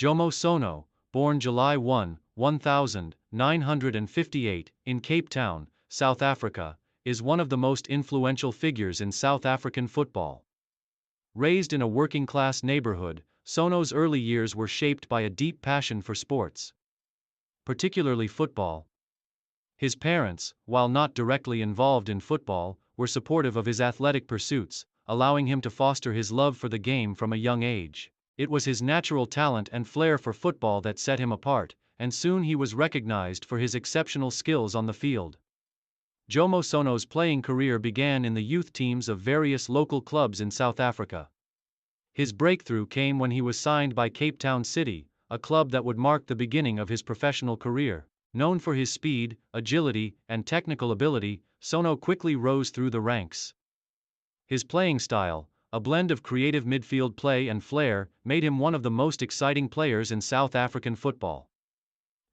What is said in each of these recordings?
Jomo Sono, born July 1, 1958, in Cape Town, South Africa, is one of the most influential figures in South African football. Raised in a working-class neighborhood, Sono's early years were shaped by a deep passion for sports, particularly football. His parents, while not directly involved in football, were supportive of his athletic pursuits, allowing him to foster his love for the game from a young age. It was his natural talent and flair for football that set him apart, and soon he was recognized for his exceptional skills on the field. Jomo Sono's playing career began in the youth teams of various local clubs in South Africa. His breakthrough came when he was signed by Cape Town City, a club that would mark the beginning of his professional career. Known for his speed, agility, and technical ability, Sono quickly rose through the ranks. His playing style, a blend of creative midfield play and flair, made him one of the most exciting players in South African football.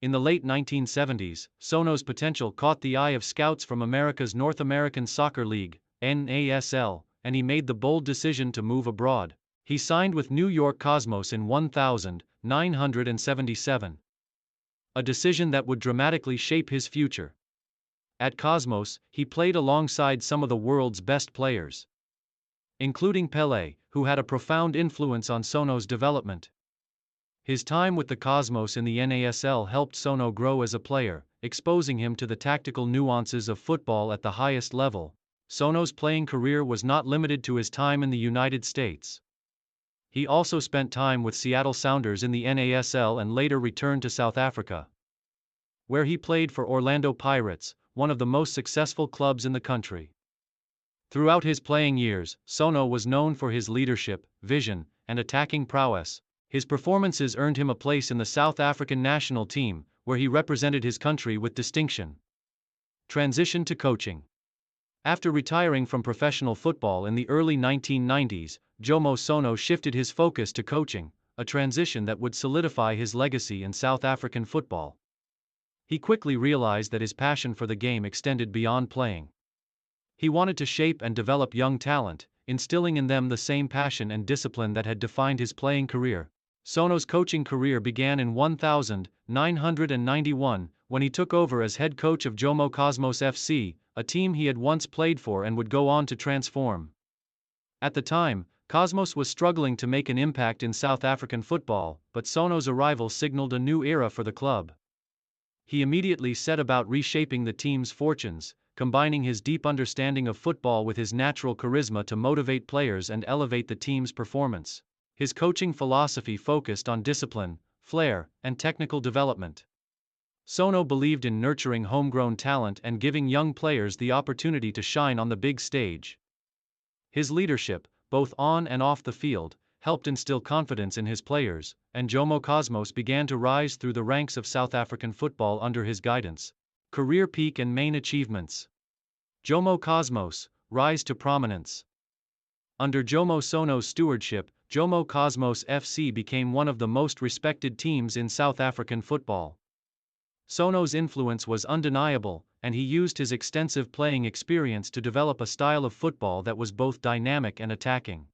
In the late 1970s, Sono's potential caught the eye of scouts from America's North American Soccer League, NASL, and he made the bold decision to move abroad. He signed with New York Cosmos in 1977. A decision that would dramatically shape his future. At Cosmos, he played alongside some of the world's best players, including Pelé, who had a profound influence on Sono's development. His time with the Cosmos in the NASL helped Sono grow as a player, exposing him to the tactical nuances of football at the highest level. Sono's playing career was not limited to his time in the United States. He also spent time with Seattle Sounders in the NASL and later returned to South Africa, where he played for Orlando Pirates, one of the most successful clubs in the country. Throughout his playing years, Sono was known for his leadership, vision, and attacking prowess. His performances earned him a place in the South African national team, where he represented his country with distinction. Transition to coaching. After retiring from professional football in the early 1990s, Jomo Sono shifted his focus to coaching, a transition that would solidify his legacy in South African football. He quickly realized that his passion for the game extended beyond playing. He wanted to shape and develop young talent, instilling in them the same passion and discipline that had defined his playing career. Sono's coaching career began in 1991, when he took over as head coach of Jomo Cosmos FC, a team he had once played for and would go on to transform. At the time, Cosmos was struggling to make an impact in South African football, but Sono's arrival signaled a new era for the club. He immediately set about reshaping the team's fortunes, combining his deep understanding of football with his natural charisma to motivate players and elevate the team's performance. His coaching philosophy focused on discipline, flair, and technical development. Sono believed in nurturing homegrown talent and giving young players the opportunity to shine on the big stage. His leadership, both on and off the field, helped instill confidence in his players, and Jomo Cosmos began to rise through the ranks of South African football under his guidance. Career peak and main achievements. Jomo Cosmos, rise to prominence. Under Jomo Sono's stewardship, Jomo Cosmos FC became one of the most respected teams in South African football. Sono's influence was undeniable, and he used his extensive playing experience to develop a style of football that was both dynamic and attacking.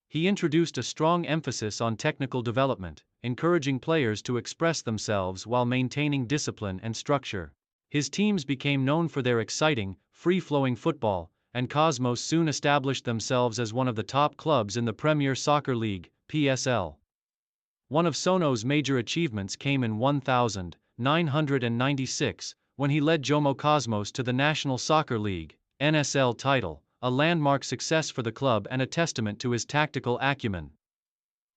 He introduced a strong emphasis on technical development, encouraging players to express themselves while maintaining discipline and structure. His teams became known for their exciting, free-flowing football, and Cosmos soon established themselves as one of the top clubs in the Premier Soccer League, PSL. One of Sono's major achievements came in 1996, when he led Jomo Cosmos to the National Soccer League, NSL title, a landmark success for the club and a testament to his tactical acumen.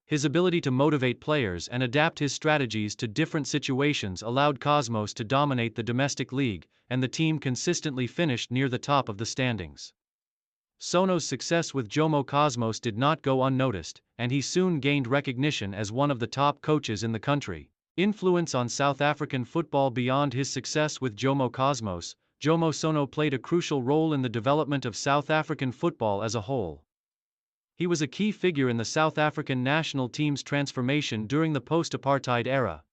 His ability to motivate players and adapt his strategies to different situations allowed Cosmos to dominate the domestic league, and the team consistently finished near the top of the standings. Sono's success with Jomo Cosmos did not go unnoticed, and he soon gained recognition as one of the top coaches in the country. Influence on South African football. Beyond his success with Jomo Cosmos, Jomo Sono played a crucial role in the development of South African football as a whole. He was a key figure in the South African national team's transformation during the post-apartheid era.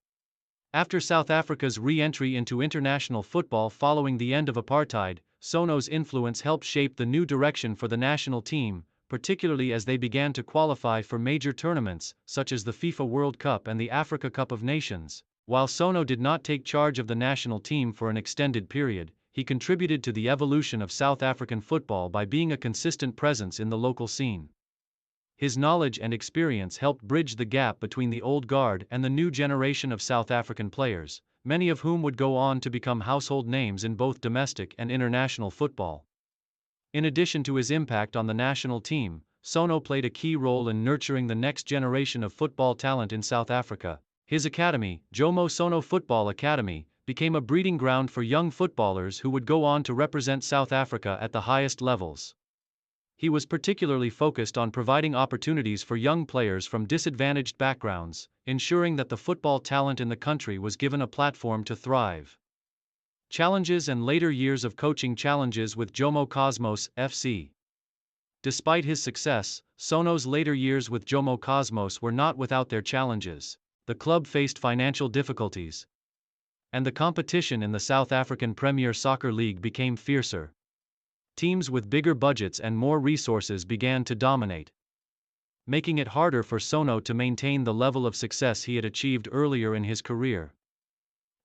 After South Africa's re-entry into international football following the end of apartheid, Sono's influence helped shape the new direction for the national team, particularly as they began to qualify for major tournaments, such as the FIFA World Cup and the Africa Cup of Nations. While Sono did not take charge of the national team for an extended period, he contributed to the evolution of South African football by being a consistent presence in the local scene. His knowledge and experience helped bridge the gap between the old guard and the new generation of South African players, many of whom would go on to become household names in both domestic and international football. In addition to his impact on the national team, Sono played a key role in nurturing the next generation of football talent in South Africa. His academy, Jomo Sono Football Academy, became a breeding ground for young footballers who would go on to represent South Africa at the highest levels. He was particularly focused on providing opportunities for young players from disadvantaged backgrounds, ensuring that the football talent in the country was given a platform to thrive. Challenges and later years of coaching challenges with Jomo Cosmos FC. Despite his success, Sono's later years with Jomo Cosmos were not without their challenges. The club faced financial difficulties, and the competition in the South African Premier Soccer League became fiercer. Teams with bigger budgets and more resources began to dominate, making it harder for Sono to maintain the level of success he had achieved earlier in his career.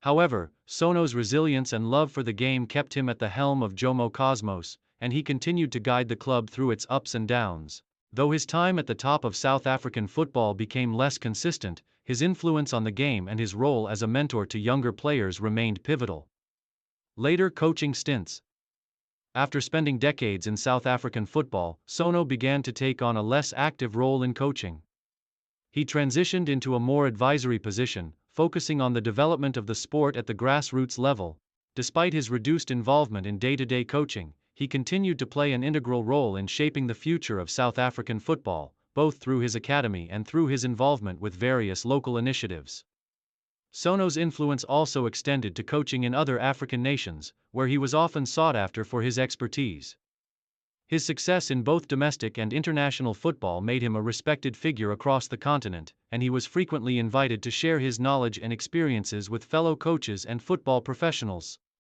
However, Sono's resilience and love for the game kept him at the helm of Jomo Cosmos, and he continued to guide the club through its ups and downs. Though his time at the top of South African football became less consistent, his influence on the game and his role as a mentor to younger players remained pivotal. Later coaching stints. After spending decades in South African football, Sono began to take on a less active role in coaching. He transitioned into a more advisory position, focusing on the development of the sport at the grassroots level. Despite his reduced involvement in day-to-day coaching, he continued to play an integral role in shaping the future of South African football, both through his academy and through his involvement with various local initiatives. Sono's influence also extended to coaching in other African nations, where he was often sought after for his expertise. His success in both domestic and international football made him a respected figure across the continent, and he was frequently invited to share his knowledge and experiences with fellow coaches and football professionals.